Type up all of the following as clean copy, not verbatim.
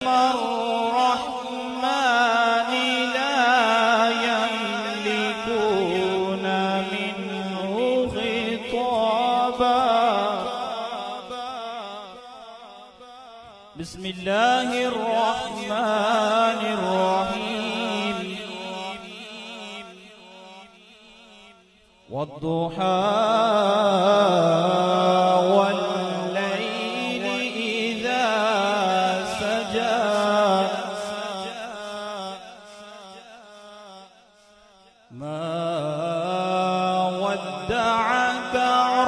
الرحمن لا يملكون منه خطابا. بسم الله الرحمن الرحيم. والضحى والليل إذا سجى ما ودعك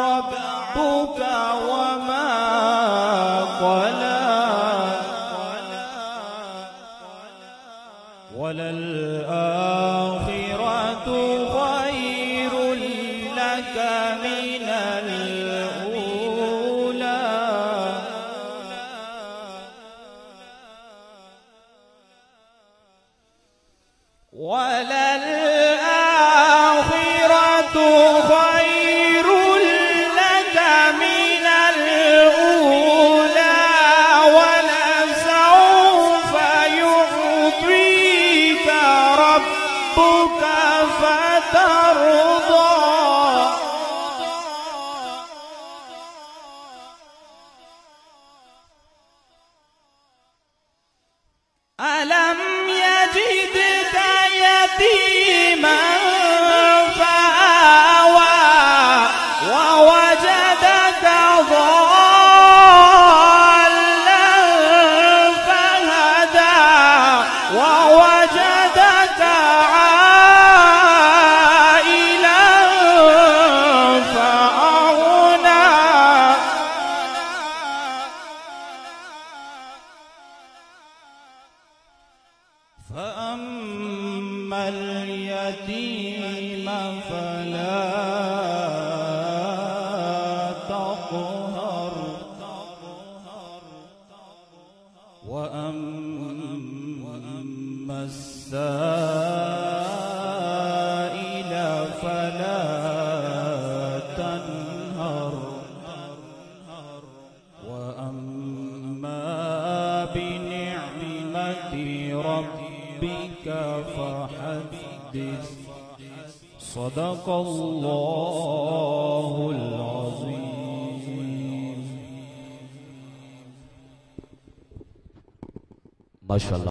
ربك وما قلى وللآخرة خير لك من الأولى وللآخرة خير لك من الأولى ولسوف يعطيك ربك فترضى. ألم يجدك يتيما فآوى ووجدك ضالا فهدى ووجدك عائلا فأغنى فأما اليتيم فلا تقهر وأما السائل فلا تنهر وأما بنعمة ربك فحدث. صدق الله العظيم. ما شاء الله.